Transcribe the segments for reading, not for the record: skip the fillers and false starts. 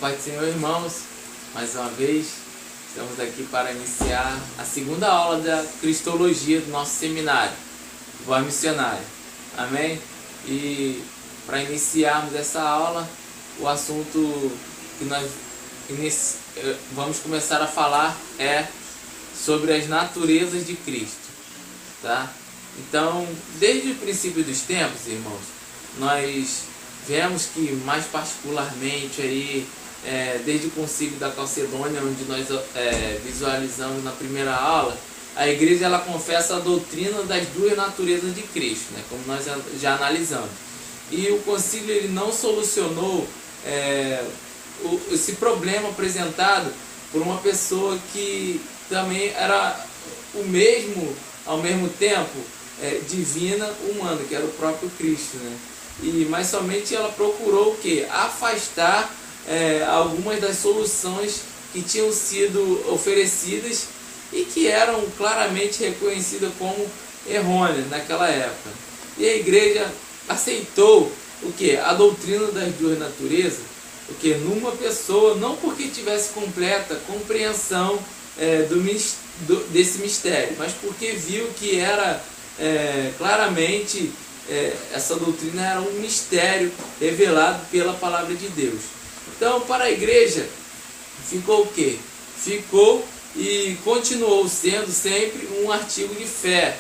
Pai do Senhor, irmãos, mais uma vez estamos aqui para iniciar a segunda aula da Cristologia do nosso seminário, Voz Missionária. Amém? E para iniciarmos essa aula, o assunto que nós vamos começar a falar é sobre as naturezas de Cristo, tá? Então, desde o princípio dos tempos, irmãos, nós vemos que mais particularmente aí, desde o Concílio da Calcedônia, onde nós visualizamos na primeira aula, a igreja ela confessa a doutrina das duas naturezas de Cristo, né, como nós já analisamos. E o concílio ele não solucionou esse problema apresentado por uma pessoa que também era ao mesmo tempo divina, humana, que era o próprio Cristo, né? Mas somente ela procurou o quê? Afastar algumas das soluções que tinham sido oferecidas e que eram claramente reconhecidas como errôneas naquela época. E a igreja aceitou o quê? A doutrina das duas naturezas, o quê? Numa pessoa, não porque tivesse completa compreensão desse mistério, mas porque viu que era claramente essa doutrina era um mistério revelado pela palavra de Deus. Então, para a igreja, ficou o quê? Ficou e continuou sendo sempre um artigo de fé,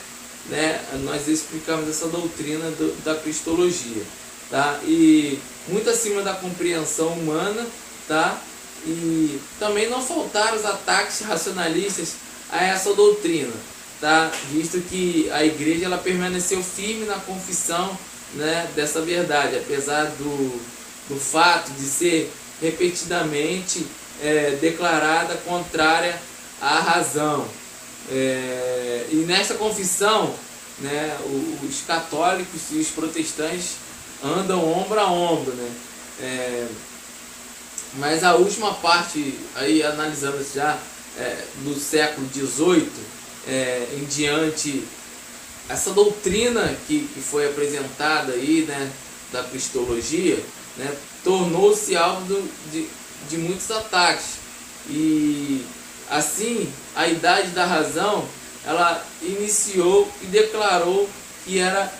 né? Nós explicamos essa doutrina da cristologia, tá? E muito acima da compreensão humana, tá? E também não faltaram os ataques racionalistas a essa doutrina, tá? Visto que a igreja ela permaneceu firme na confissão, né, dessa verdade, apesar do fato de ser repetidamente declarada contrária à razão. E nessa confissão, né, os católicos e os protestantes andam ombro a ombro, né? Mas a última parte, aí analisando já do século XVIII em diante, essa doutrina que foi apresentada aí, né, da cristologia, né, tornou-se alvo de muitos ataques. E assim, a idade da razão, ela iniciou e declarou que era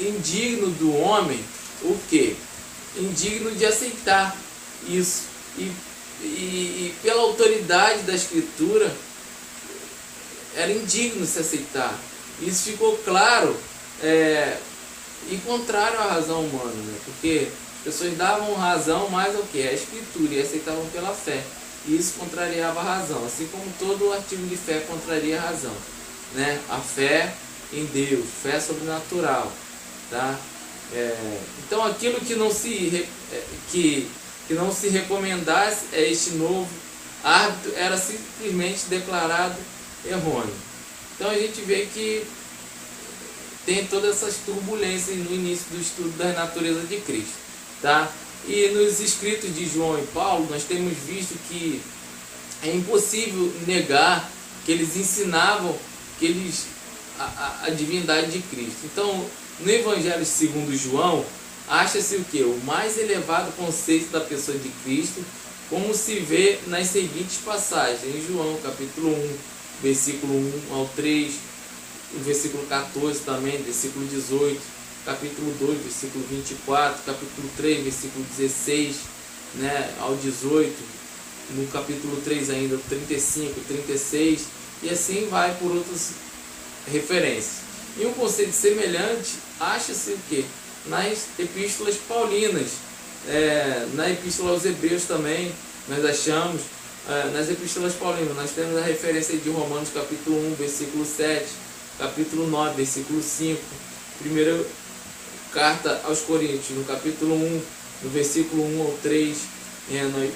indigno do homem o quê? Indigno de aceitar isso. E pela autoridade da Escritura, era indigno se aceitar. Isso ficou claro e contrário à razão humana, né? Porque as pessoas davam razão mais ao que? A Escritura, e aceitavam pela fé. E isso contrariava a razão, assim como todo artigo de fé contraria a razão, né? A fé em Deus, fé sobrenatural, tá? Então aquilo que não se recomendasse este novo árbitro era simplesmente declarado errôneo. Então a gente vê que tem todas essas turbulências no início do estudo das naturezas de Cristo, tá? E nos escritos de João e Paulo nós temos visto que é impossível negar que eles ensinavam a divindade de Cristo. Então no Evangelho segundo João acha-se o que? O mais elevado conceito da pessoa de Cristo, como se vê nas seguintes passagens, em João capítulo 1, versículo 1 ao 3, o versículo 14 também, versículo 18, capítulo 2, versículo 24, capítulo 3, versículo 16, né, ao 18, no capítulo 3 ainda, 35, 36, e assim vai por outras referências. E um conceito semelhante acha-se o quê? Nas epístolas paulinas, na epístola aos Hebreus também, nós achamos, nas epístolas paulinas, nós temos a referência de Romanos capítulo 1, versículo 7, capítulo 9, versículo 5, primeira carta aos Coríntios, no capítulo 1, no versículo 1 ao 3,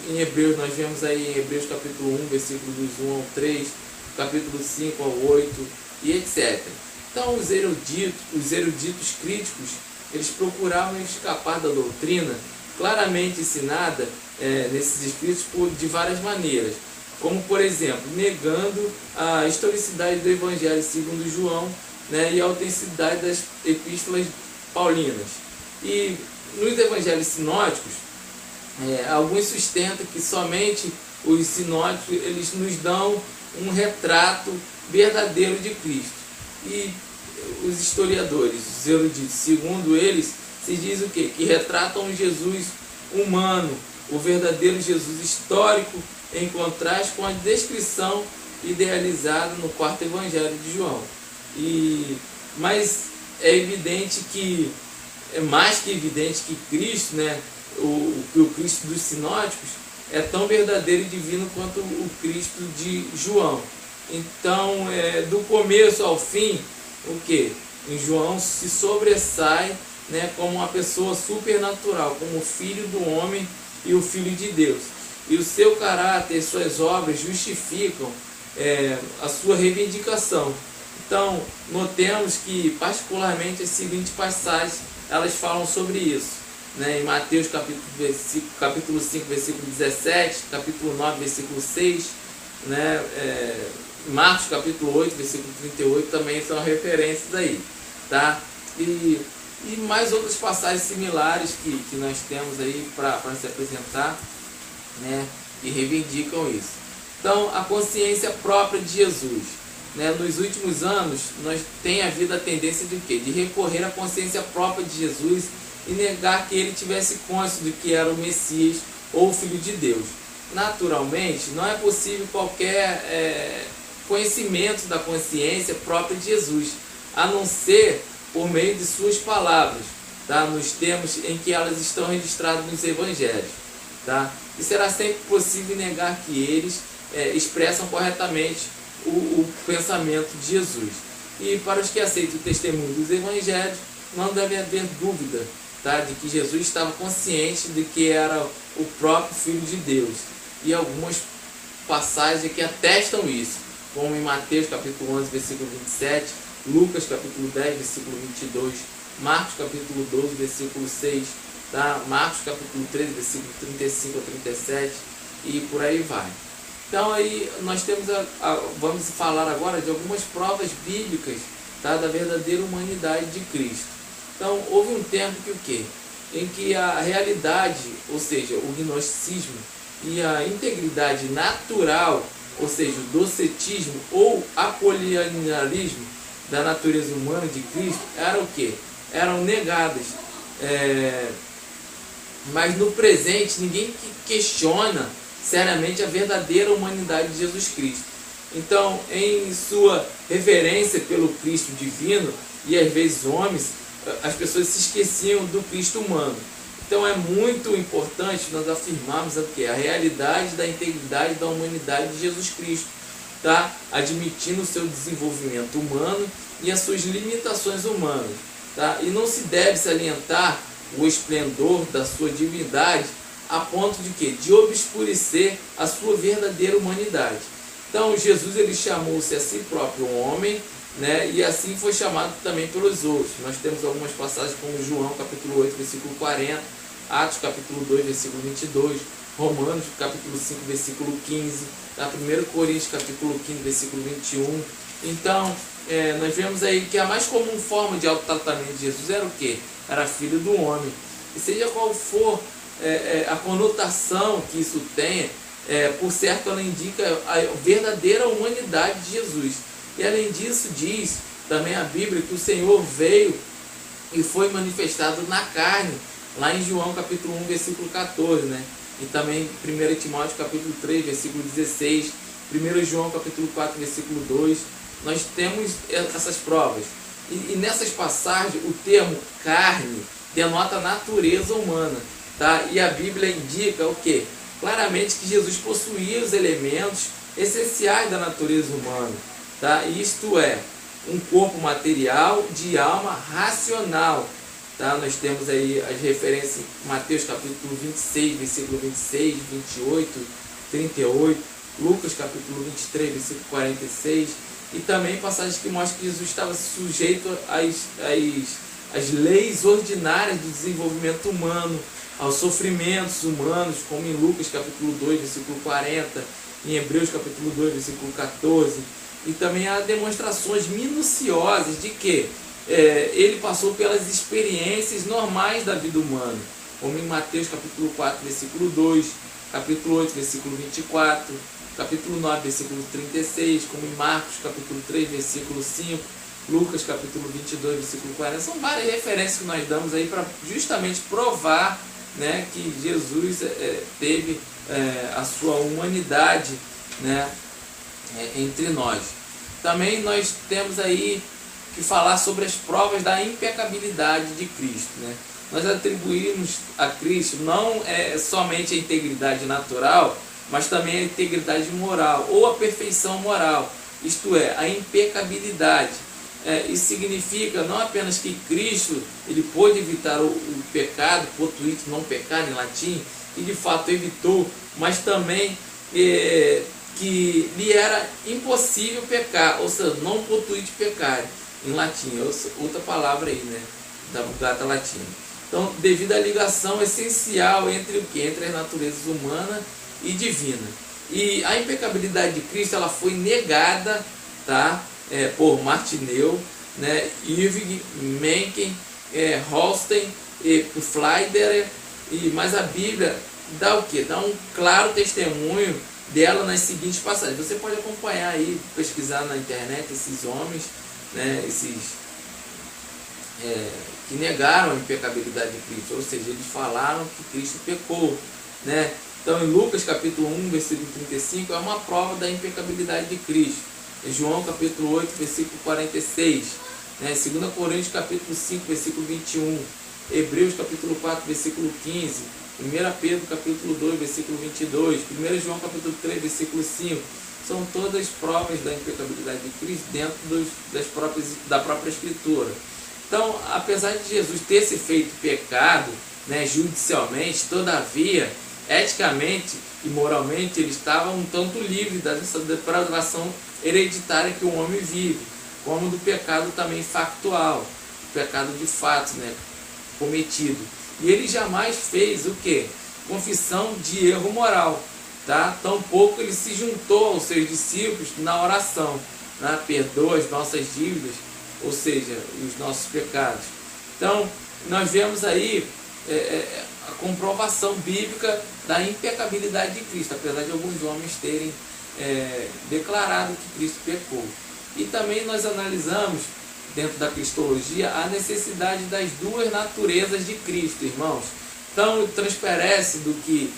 em Hebreus, nós vemos aí em Hebreus capítulo 1, versículo dos 1 ao 3, capítulo 5 ao 8, e etc. Então os eruditos críticos, eles procuravam escapar da doutrina claramente ensinada nesses escritos de várias maneiras, como por exemplo, negando a historicidade do Evangelho segundo João, né, e a autenticidade das epístolas paulinas. E nos evangelhos sinóticos Alguns sustentam que somente os sinóticos eles nos dão um retrato verdadeiro de Cristo. E os historiadores, os eruditos, segundo eles, se diz o quê? Que retratam um Jesus humano, o verdadeiro Jesus histórico, em contraste com a descrição idealizada no quarto evangelho de João. Mas é evidente que, é mais que evidente que Cristo, o Cristo dos sinóticos, é tão verdadeiro e divino quanto o Cristo de João. Então, do começo ao fim, o que? Em João se sobressai como uma pessoa supernatural, como o Filho do homem e o Filho de Deus. E o seu caráter e suas obras justificam a sua reivindicação. Então, notemos que, particularmente, as seguintes passagens, elas falam sobre isso. Em Mateus capítulo 5, versículo 17, capítulo 9, versículo 6, Marcos capítulo 8, versículo 38, também são referências aí. Tá? E mais outras passagens similares que nós temos aí para se apresentar, e reivindicam isso. Então, a consciência própria de Jesus. Nos últimos anos, nós tem havido a tendência de quê? De recorrer à consciência própria de Jesus e negar que ele tivesse consciência de que era o Messias ou o Filho de Deus. Naturalmente, não é possível qualquer conhecimento da consciência própria de Jesus, a não ser por meio de suas palavras, tá? Nos termos em que elas estão registradas nos evangelhos. Tá? E será sempre possível negar que eles expressam corretamente o pensamento de Jesus. E para os que aceitam o testemunho dos evangelhos, não deve haver dúvida, tá? De que Jesus estava consciente de que era o próprio Filho de Deus. E algumas passagens que atestam isso, como em Mateus capítulo 11, versículo 27, Lucas capítulo 10, versículo 22, Marcos capítulo 12, versículo 6, tá? Marcos capítulo 13, versículo 35 a 37, e por aí vai. Então aí nós temos vamos falar agora de algumas provas bíblicas, tá? Da verdadeira humanidade de Cristo. Então houve um tempo em que a realidade, ou seja, o gnosticismo e a integridade natural, ou seja, o docetismo ou apolianiarismo da natureza humana de Cristo, eram negadas. Mas no presente ninguém questiona seriamente a verdadeira humanidade de Jesus Cristo. Então, em sua reverência pelo Cristo divino, e às vezes homens, as pessoas se esqueciam do Cristo humano. Então é muito importante nós afirmarmos a realidade da integridade da humanidade de Jesus Cristo, tá? Admitindo o seu desenvolvimento humano e as suas limitações humanas. Tá? E não se deve salientar o esplendor da sua divindade a ponto de quê? De obscurecer a sua verdadeira humanidade. Então Jesus ele chamou-se a si próprio homem, e assim foi chamado também pelos outros. Nós temos algumas passagens como João capítulo 8, versículo 40, Atos capítulo 2, versículo 22, Romanos capítulo 5, versículo 15, 1 Coríntios capítulo 15, versículo 21. Então, nós vemos aí que a mais comum forma de autotratamento de Jesus era o quê? Era filho do homem. E seja qual for a conotação que isso tenha, por certo ela indica a verdadeira humanidade de Jesus. E além disso diz também a Bíblia que o Senhor veio e foi manifestado na carne, lá em João capítulo 1, versículo 14, e também 1 Timóteo capítulo 3, versículo 16, 1 João capítulo 4, versículo 2, nós temos essas provas. E nessas passagens o termo carne denota a natureza humana, tá? E a Bíblia indica o quê? Claramente que Jesus possuía os elementos essenciais da natureza humana, tá? Isto é, um corpo material de alma racional, tá? Nós temos aí as referências em Mateus capítulo 26, versículo 26, 28, 38, Lucas capítulo 23, versículo 46, e também passagens que mostram que Jesus estava sujeito às leis ordinárias do desenvolvimento humano, aos sofrimentos humanos, como em Lucas capítulo 2, versículo 40, em Hebreus capítulo 2, versículo 14, e também há demonstrações minuciosas de que ele passou pelas experiências normais da vida humana, como em Mateus capítulo 4, versículo 2, capítulo 8, versículo 24, capítulo 9, versículo 36, como em Marcos capítulo 3, versículo 5, Lucas capítulo 22, versículo 40. São várias referências que nós damos aí para justamente provar, né, que Jesus teve a sua humanidade, né, entre nós. Também nós temos aí que falar sobre as provas da impecabilidade de Cristo, né? Nós atribuímos a Cristo não somente a integridade natural, mas também a integridade moral, ou a perfeição moral, isto é, a impecabilidade. Isso significa não apenas que Cristo ele pôde evitar o pecado, potuit non peccare em latim, e de fato evitou, mas também que lhe era impossível pecar, ou seja, non potuit peccare em latim, outra palavra aí, né, da Vulgata Latina. Então, devido à ligação essencial entre o que? Entre as naturezas humana e divina. E a impecabilidade de Cristo ela foi negada, tá, por Martineu, né, Ewing, Mencken, Holstein, Pfleiderer, mas a Bíblia dá o quê? Dá um claro testemunho dela nas seguintes passagens. Você pode acompanhar aí, pesquisar na internet esses homens, né, que negaram a impecabilidade de Cristo, ou seja, eles falaram que Cristo pecou, né? Então, em Lucas capítulo 1, versículo 35, é uma prova da impecabilidade de Cristo. Em João capítulo 8, versículo 46, né? 2 Coríntios capítulo 5, versículo 21, Hebreus capítulo 4, versículo 15, 1 Pedro capítulo 2, versículo 22, 1 João capítulo 3, versículo 5, são todas provas da impecabilidade de Cristo dentro da própria Escritura. Então, apesar de Jesus ter se feito pecado, né, judicialmente, todavia, eticamente e moralmente, ele estava um tanto livre dessa depravação hereditária que o homem vive, como do pecado também factual, pecado de fato, né, cometido. E ele jamais fez o quê? Confissão de erro moral. Tá? Tampouco ele se juntou aos seus discípulos na oração, né? Perdoa as nossas dívidas, ou seja, os nossos pecados. Então, nós vemos aí a comprovação bíblica da impecabilidade de Cristo, apesar de alguns homens terem declarado que Cristo pecou. E também nós analisamos, dentro da cristologia, a necessidade das duas naturezas de Cristo, irmãos. Então, transparece do que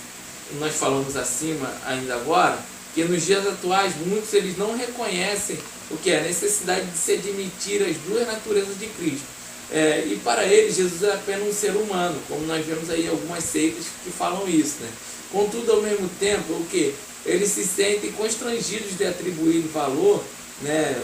nós falamos acima ainda agora, que nos dias atuais muitos eles não reconhecem o que é a necessidade de se admitir as duas naturezas de Cristo. E para eles Jesus é apenas um ser humano, como nós vemos aí algumas seitas que falam isso, né? Contudo, ao mesmo tempo, o que? Eles se sentem constrangidos de atribuir valor, né,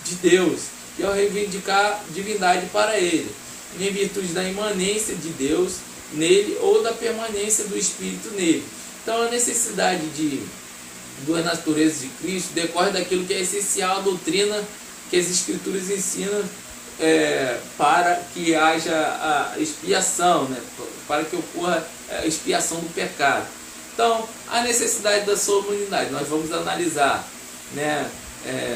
de Deus e ao reivindicar divindade para ele, em virtude da imanência de Deus nele ou da permanência do Espírito nele. Então, a necessidade de duas naturezas de Cristo decorre daquilo que é essencial à doutrina que as Escrituras ensinam para que haja a expiação, né? Para que ocorra a expiação do pecado. Então, a necessidade da sua humanidade, nós vamos analisar, né,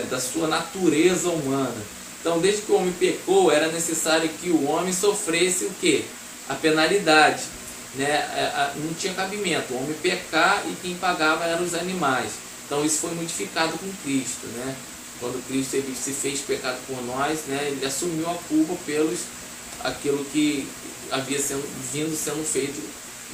da sua natureza humana. Então, desde que o homem pecou, era necessário que o homem sofresse o quê? A penalidade. Né? Não tinha cabimento, o homem pecar e quem pagava eram os animais. Então isso foi modificado com Cristo, né? Quando Cristo ele se fez pecado por nós, né? Ele assumiu a culpa pelos aquilo que havia vindo sendo feito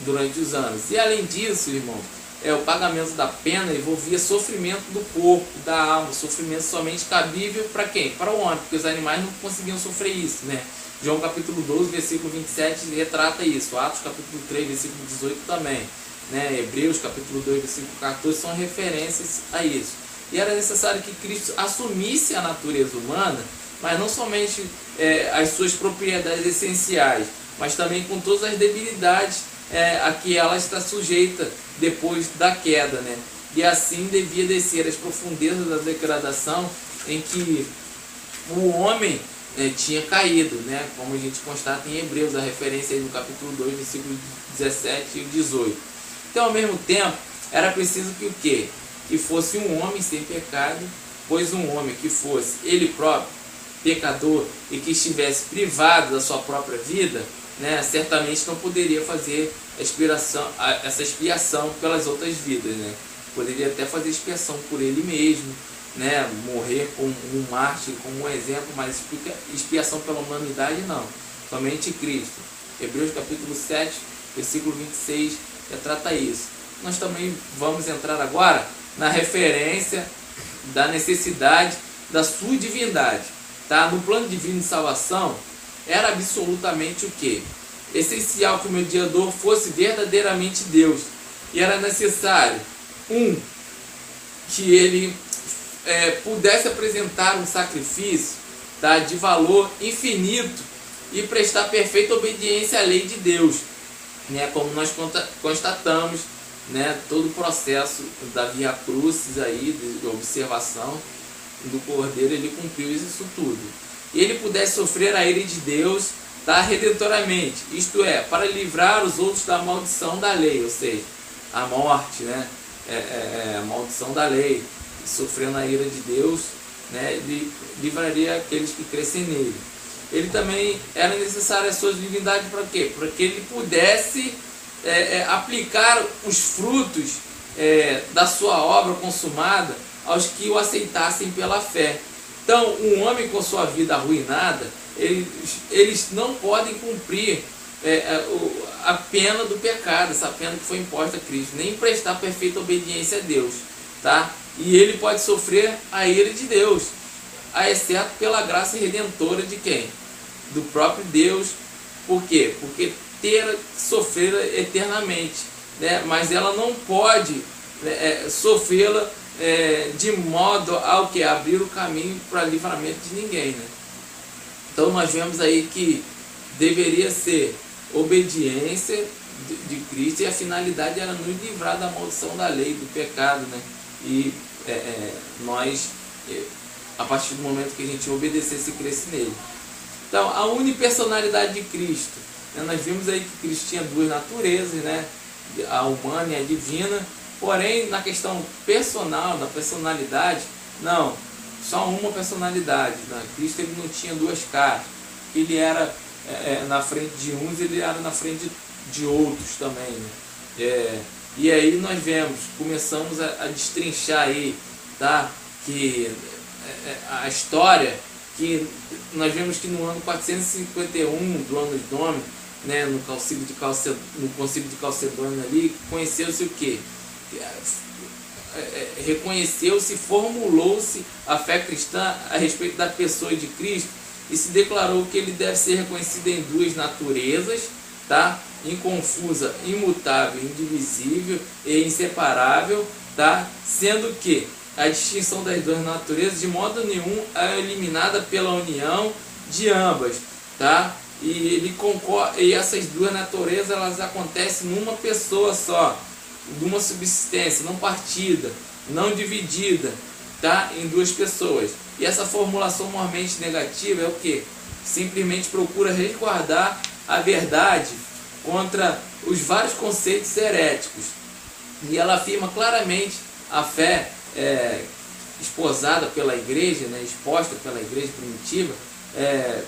durante os anos. E além disso, irmão, o pagamento da pena envolvia sofrimento do corpo, da alma, sofrimento somente cabível para quem? Para o homem, porque os animais não conseguiam sofrer isso, né? João capítulo 12, versículo 27 retrata isso. Atos capítulo 3, versículo 18 também, né? Hebreus capítulo 2, versículo 14 são referências a isso. E era necessário que Cristo assumisse a natureza humana, mas não somente as suas propriedades essenciais, mas também com todas as debilidades a que ela está sujeita depois da queda, né? E assim devia descer as profundezas da degradação em que o homem tinha caído, né? Como a gente constata em Hebreus, a referência aí no capítulo 2, versículos 17 e 18. Então, ao mesmo tempo, era preciso que o quê? Que fosse um homem sem pecado, pois um homem que fosse ele próprio pecador e que estivesse privado da sua própria vida, né, certamente não poderia fazer essa expiação pelas outras vidas, né? Poderia até fazer expiação por ele mesmo, né, morrer como um mártir, como um exemplo, mas expiação pela humanidade não, somente Cristo. Hebreus capítulo 7, versículo 26, já trata isso. Nós também vamos entrar agora na referência da necessidade da sua divindade. Tá? No plano divino de salvação, era absolutamente o quê? Essencial que o mediador fosse verdadeiramente Deus. E era necessário, que ele pudesse apresentar um sacrifício, tá, de valor infinito e prestar perfeita obediência à lei de Deus, né, como nós constatamos, né, todo o processo da Via Crucis aí, de observação do Cordeiro, ele cumpriu isso tudo. E ele pudesse sofrer a ira de Deus, tá, redentoramente, isto é, para livrar os outros da maldição da lei, ou seja, a morte, né, a maldição da lei, sofrendo a ira de Deus, né, ele livraria aqueles que crescem nele. Ele também era necessário a sua divindade para quê? Para que ele pudesse aplicar os frutos da sua obra consumada aos que o aceitassem pela fé. Então, um homem com sua vida arruinada, eles não podem cumprir a pena do pecado, essa pena que foi imposta a Cristo, nem prestar perfeita obediência a Deus, tá? E ele pode sofrer a ira de Deus, exceto pela graça redentora de quem? Do próprio Deus. Por quê? Porque ter sofrê-la eternamente, né? Mas ela não pode sofrê-la de modo ao que abrir o caminho para livramento de ninguém, né? Então nós vemos aí que deveria ser obediência de Cristo, e a finalidade era nos livrar da maldição da lei, do pecado, né? E nós, a partir do momento que a gente obedecesse e cresce nele. Então, a unipersonalidade de Cristo, né? Nós vimos aí que Cristo tinha duas naturezas, né? A humana e a divina, porém na questão personal, da personalidade, não, só uma personalidade, né? Cristo ele não tinha duas caras, ele era na frente de uns, ele era na frente de outros também, né? E aí nós vemos, começamos a destrinchar aí, tá? Que a história, que nós vemos que no ano 451 do ano de Domini, né, no concílio de Calcedônia ali, conheceu-se o quê? Reconheceu-se, formulou-se a fé cristã a respeito da pessoa de Cristo, e se declarou que ele deve ser reconhecido em duas naturezas, tá? Inconfusa, imutável, indivisível e inseparável, tá? Sendo que a distinção das duas naturezas de modo nenhum é eliminada pela união de ambas, tá? E ele concorda, e essas duas naturezas elas acontecem numa pessoa só, numa subsistência, não partida, não dividida, tá? Em duas pessoas. E essa formulação mormente negativa é o que? Simplesmente procura resguardar a verdade contra os vários conceitos heréticos. E ela afirma claramente a fé esposada pela igreja, né, exposta pela igreja primitiva,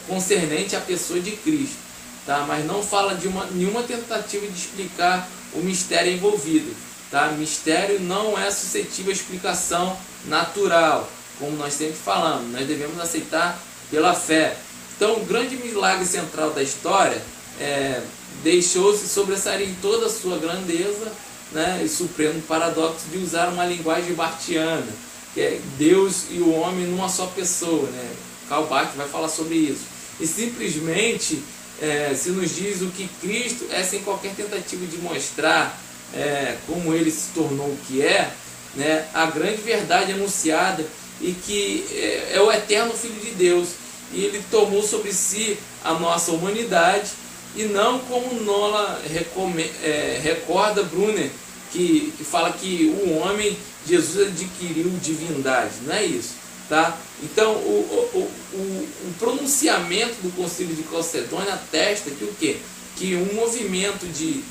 concernente à pessoa de Cristo, tá? Mas não fala de nenhuma tentativa de explicar o mistério envolvido, tá? Mistério não é suscetível à explicação natural, como nós sempre falamos, nós devemos aceitar pela fé. Então o grande milagre central da história deixou-se sobressair em toda a sua grandeza, né, e supremo paradoxo de usar uma linguagem barthiana, que é Deus e o homem numa só pessoa, né? Karl Barth vai falar sobre isso. E simplesmente se nos diz o que Cristo é, sem qualquer tentativa de mostrar como ele se tornou o que né, a grande verdade anunciada, e que é o eterno Filho de Deus, e ele tomou sobre si a nossa humanidade, e não como Nola recorda Brunner, que fala que o homem, Jesus, adquiriu divindade. Não é isso, tá? Então o pronunciamento do concílio de Calcedônia atesta que o quê? Que um movimento de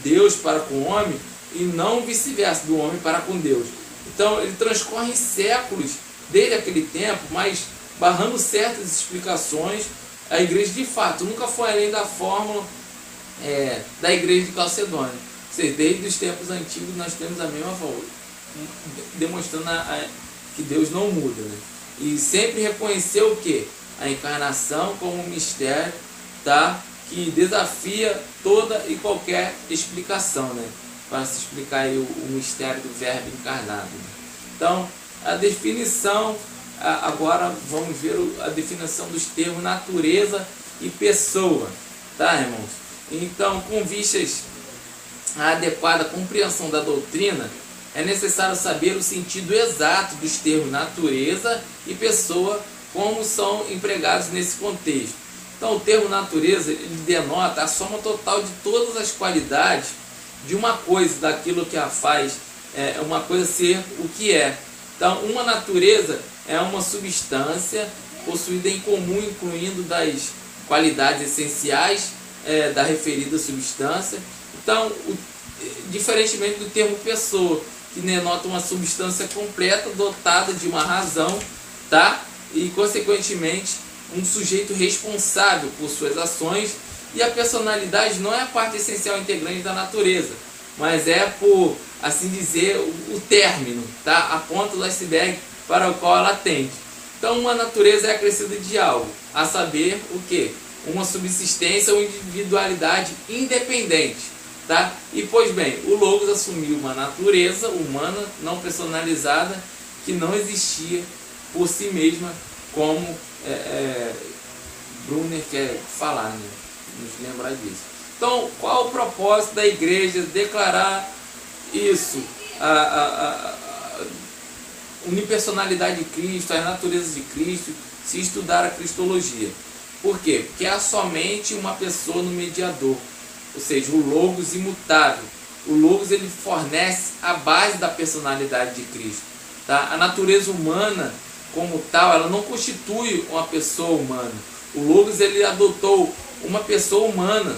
Deus para com o homem, e não vice-versa, do homem para com Deus. Então ele transcorre séculos desde aquele tempo, mas barrando certas explicações a igreja de fato nunca foi além da fórmula da igreja de Calcedônia. Ou seja, desde os tempos antigos nós temos a mesma fórmula, demonstrando que Deus não muda, né? E sempre reconheceu o quê? A encarnação como um mistério, tá? Que desafia toda e qualquer explicação, né? Para se explicar aí o mistério do verbo encarnado. Então, a definição, agora vamos ver a definição dos termos natureza e pessoa, tá, irmãos? Então, com vistas à adequada compreensão da doutrina, é necessário saber o sentido exato dos termos natureza e pessoa, como são empregados nesse contexto. Então, o termo natureza ele denota a soma total de todas as qualidades de uma coisa, daquilo que a faz uma coisa ser o que é. Então, uma natureza é uma substância possuída em comum, incluindo das qualidades essenciais da referida substância. Então, diferentemente do termo pessoa, que denota uma substância completa, dotada de uma razão, tá? E, consequentemente, um sujeito responsável por suas ações, e a personalidade não é a parte essencial integrante da natureza, mas é, por assim dizer, o término, tá? A ponta do iceberg para o qual ela tende. Então, uma natureza é acrescida de algo, a saber o que? Uma subsistência ou individualidade independente, tá? E, pois bem, o Logos assumiu uma natureza humana não personalizada que não existia por si mesma, como Brunner quer falar, né? Nos lembrar disso. Então, qual o propósito da igreja declarar isso? A unipersonalidade de Cristo, a natureza de Cristo, se estudar a cristologia. Por quê? Porque há somente uma pessoa no mediador, ou seja, o Logos imutável. O Logos ele fornece a base da personalidade de Cristo. Tá? A natureza humana, como tal, ela não constitui uma pessoa humana. O Logos ele adotou uma pessoa humana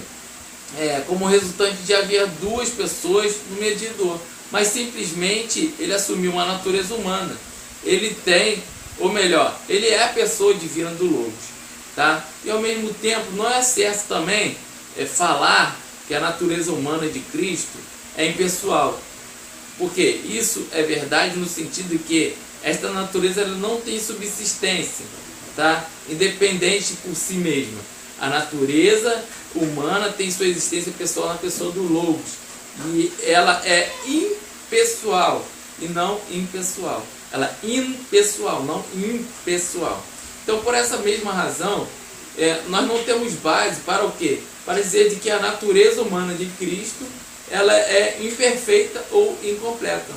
como resultante de haver duas pessoas no mediador, mas simplesmente ele assumiu uma natureza humana. Ele tem, ou melhor, ele é a pessoa divina do Logos, tá? E ao mesmo tempo não é certo também falar que a natureza humana de Cristo é impessoal, porque isso é verdade no sentido de que esta natureza ela não tem subsistência, tá? Independente por si mesma. A natureza humana tem sua existência pessoal na pessoa do Logos. E ela é impessoal e não impessoal. Ela é impessoal, não impessoal. Então, por essa mesma razão, nós não temos base para o quê? Para dizer de que a natureza humana de Cristo ela é imperfeita ou incompleta.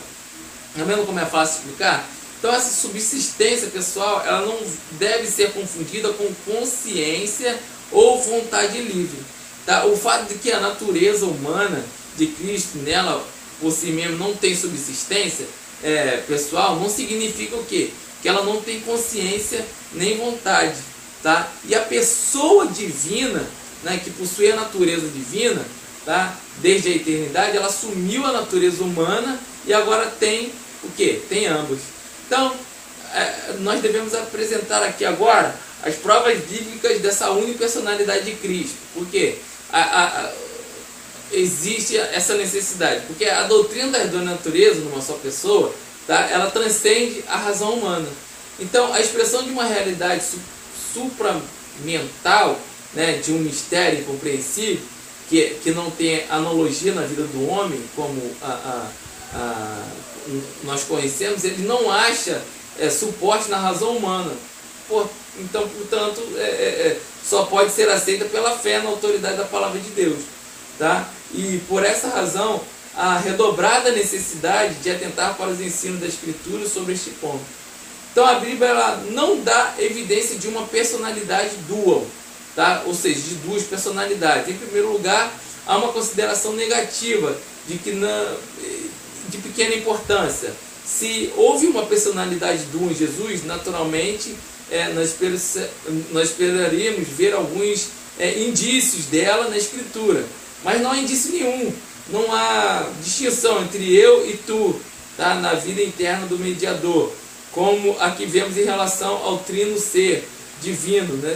Está vendo como é fácil explicar? Então, essa subsistência pessoal ela não deve ser confundida com consciência ou vontade livre. Tá? O fato de que a natureza humana de Cristo, nela por si mesmo, não tem subsistência pessoal, não significa o quê? Que ela não tem consciência nem vontade. Tá? E a pessoa divina, né, que possui a natureza divina, tá? Desde a eternidade, ela assumiu a natureza humana e agora tem o quê? Tem ambos. Então, nós devemos apresentar aqui agora as provas bíblicas dessa unipersonalidade de Cristo. Por quê? Existe essa necessidade. Porque a doutrina das duas naturezas, numa só pessoa, tá? Ela transcende a razão humana. Então, a expressão de uma realidade supramental, né, de um mistério incompreensível, que não tem analogia na vida do homem, como nós conhecemos, ele não acha suporte na razão humana. Então, portanto, só pode ser aceita pela fé na autoridade da palavra de Deus. Tá? E por essa razão, a redobrada necessidade de atentar para os ensinos da Escritura sobre este ponto. Então, a Bíblia ela não dá evidência de uma personalidade dual, tá? Ou seja, de duas personalidades. Em primeiro lugar, há uma consideração negativa de pequena importância. Se houve uma personalidade dual em Jesus, naturalmente nós esperaríamos ver alguns indícios dela na Escritura, mas não há indício nenhum. Não há distinção entre eu e tu, tá? Na vida interna do mediador, como a que vemos em relação ao trino ser, divino, né?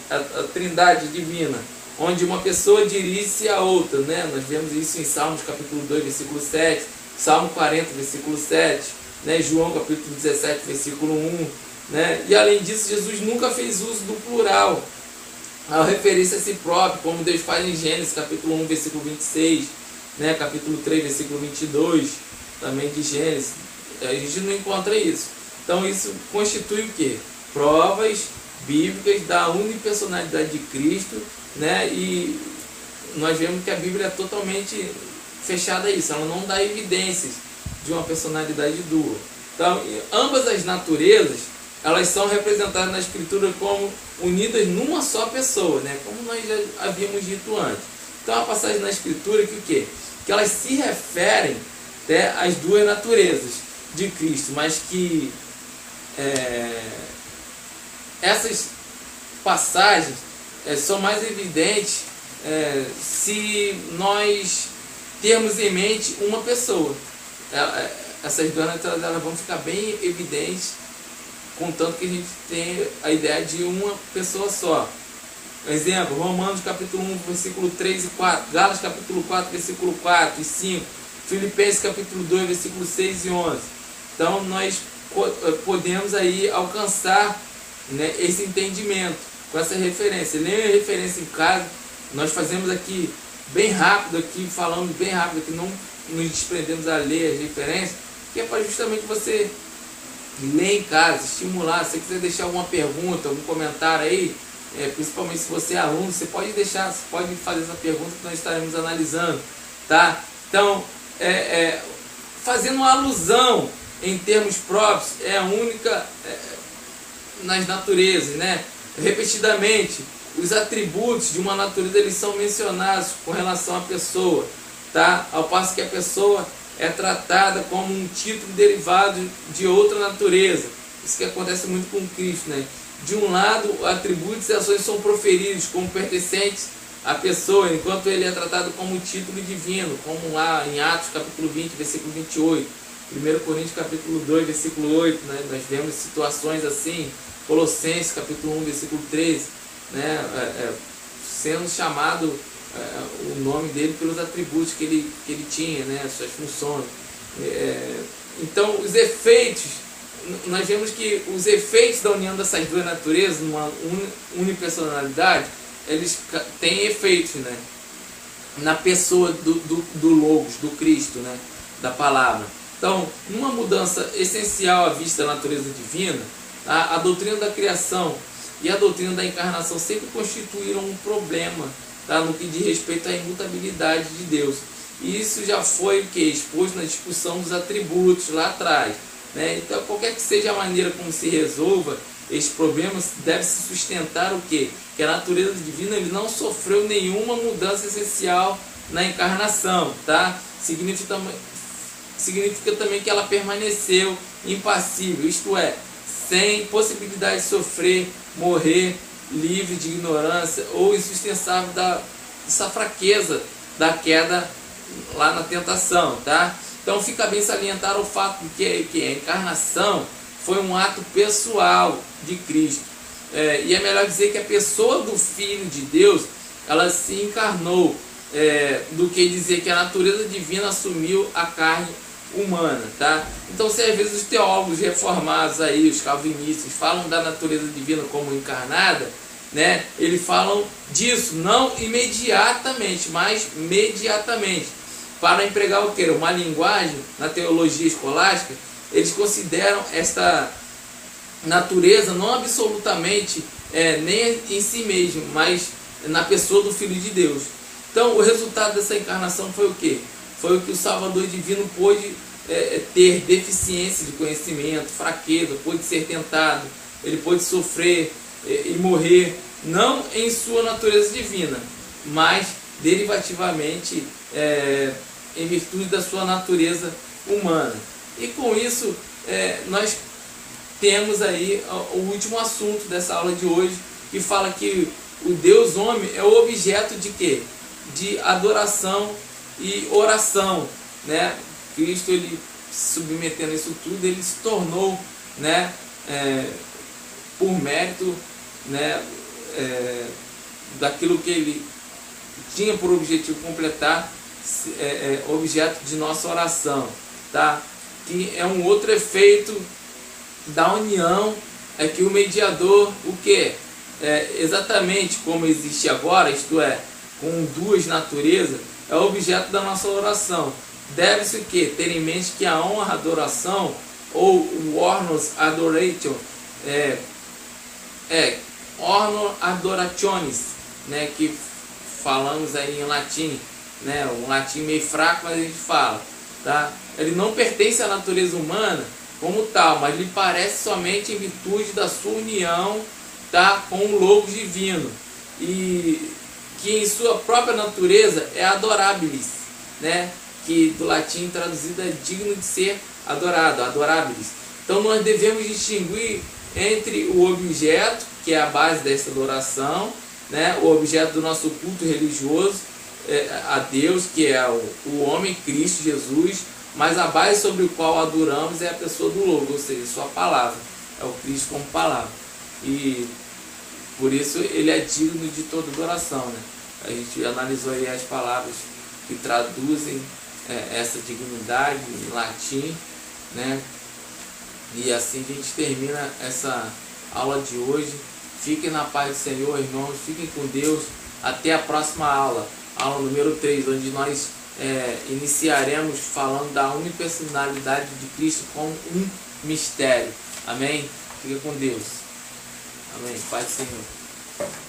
A trindade divina, onde uma pessoa dirige-se a outra, né? Nós vemos isso em Salmos capítulo 2, versículo 7, Salmo 40, versículo 7, né? João capítulo 17, versículo 1, né? E além disso, Jesus nunca fez uso do plural, ao referir-se a si próprio, como Deus faz em Gênesis capítulo 1, versículo 26, né? Capítulo 3, versículo 22, também de Gênesis. A gente não encontra isso. Então isso constitui o quê? Provas bíblicas da unipersonalidade de Cristo, né? E nós vemos que a Bíblia é totalmente fechada a isso, ela não dá evidências de uma personalidade dupla. Então, ambas as naturezas, elas são representadas na Escritura como unidas numa só pessoa, né? Como nós já havíamos dito antes. Então, a passagem na Escritura que o quê? Que elas se referem, né, às duas naturezas de Cristo, mas que essas passagens são mais evidentes se nós termos em mente uma pessoa. Essas duas naturezas elas vão ficar bem evidentes, contanto que a gente tem a ideia de uma pessoa só. Exemplo, Romanos capítulo 1, versículo 3 e 4, Gálatas capítulo 4, versículo 4 e 5, Filipenses capítulo 2, versículo 6 e 11. Então nós podemos aí alcançar, né, esse entendimento com essa referência. Leia a referência em casa. Nós fazemos aqui bem rápido, aqui falamos bem rápido, aqui não nos desprendemos a ler as referências, que é para justamente você ler em casa, estimular. Se você quiser deixar alguma pergunta, algum comentário aí, principalmente se você é aluno, você pode deixar, você pode fazer essa pergunta que nós estaremos analisando, tá? Então, fazendo uma alusão em termos próprios, é a única nas naturezas, né? Repetidamente, os atributos de uma natureza eles são mencionados com relação à pessoa, tá? Ao passo que a pessoa é tratada como um título derivado de outra natureza. Isso que acontece muito com Cristo, né? De um lado, atributos e ações são proferidos como pertencentes à pessoa, enquanto ele é tratado como um título divino, como lá em Atos capítulo 20, versículo 28, 1 Coríntios capítulo 2, versículo 8, né? Nós vemos situações assim, Colossenses capítulo 1, versículo 13, né? Sendo chamado o nome dele pelos atributos que ele tinha, né? Suas funções. Então, os efeitos, nós vemos que os efeitos da união dessas duas naturezas, numa unipersonalidade, eles têm efeitos, né? Na pessoa do Logos, do Cristo, né? Da palavra. Então, numa mudança essencial à vista da natureza divina, a doutrina da criação e a doutrina da encarnação sempre constituíram um problema, tá? No que diz respeito à imutabilidade de Deus. E isso já foi o que? Exposto na discussão dos atributos lá atrás, né? Então, qualquer que seja a maneira como se resolva esse problema, deve se sustentar o quê? Que a natureza divina ele não sofreu nenhuma mudança essencial na encarnação, tá? Significa também que ela permaneceu impassível, isto é, sem possibilidade de sofrer, morrer, livre de ignorância ou insustentável dessa fraqueza da queda lá na tentação, tá? Então fica bem salientar o fato de que a encarnação foi um ato pessoal de Cristo. E é melhor dizer que a pessoa do Filho de Deus, ela se encarnou, do que dizer que a natureza divina assumiu a carne humana, tá? Então, se às vezes os teólogos reformados aí, os calvinistas, falam da natureza divina como encarnada, né? Eles falam disso, não imediatamente, mas mediatamente. Para empregar o quê? Uma linguagem na teologia escolástica, eles consideram esta natureza não absolutamente nem em si mesmo, mas na pessoa do Filho de Deus. Então, o resultado dessa encarnação foi o quê? Foi o que o Salvador Divino pôde ter deficiência de conhecimento, fraqueza, pôde ser tentado, ele pôde sofrer e morrer, não em sua natureza divina, mas derivativamente em virtude da sua natureza humana. E com isso, nós temos aí o último assunto dessa aula de hoje, que fala que o Deus homem é o objeto de quê? De adoração e oração, né? Cristo, ele submetendo isso tudo, ele se tornou, né, por mérito, né, daquilo que ele tinha por objetivo completar, objeto de nossa oração, tá? Que é um outro efeito da união, é que o mediador, o que? Exatamente como existe agora, isto é, com duas naturezas, é objeto da nossa oração. Deve-se o que? Ter em mente que a honra, adoração, ou o ornos adoration, honor adorationis, né, que falamos aí em latim, né, um latim meio fraco, mas a gente fala, tá? Ele não pertence à natureza humana como tal, mas lhe parece somente em virtude da sua união, tá, com o Logos divino, e que em sua própria natureza é adorabilis, né, que do latim traduzido é digno de ser adorado, adorabilis. Então nós devemos distinguir entre o objeto, que é a base dessa adoração, né, o objeto do nosso culto religioso a Deus, que é o homem Cristo Jesus, mas a base sobre o qual adoramos é a pessoa do Logos, ou seja, sua palavra, é o Cristo como palavra, e por isso ele é digno de toda adoração, né? A gente analisou aí as palavras que traduzem essa dignidade em latim, né? E assim a gente termina essa aula de hoje. Fiquem na paz do Senhor, irmãos, fiquem com Deus, até a próxima aula, aula número 3, onde nós iniciaremos falando da unipersonalidade de Cristo como um mistério. Amém? Fica com Deus. Amém. Paz do Senhor.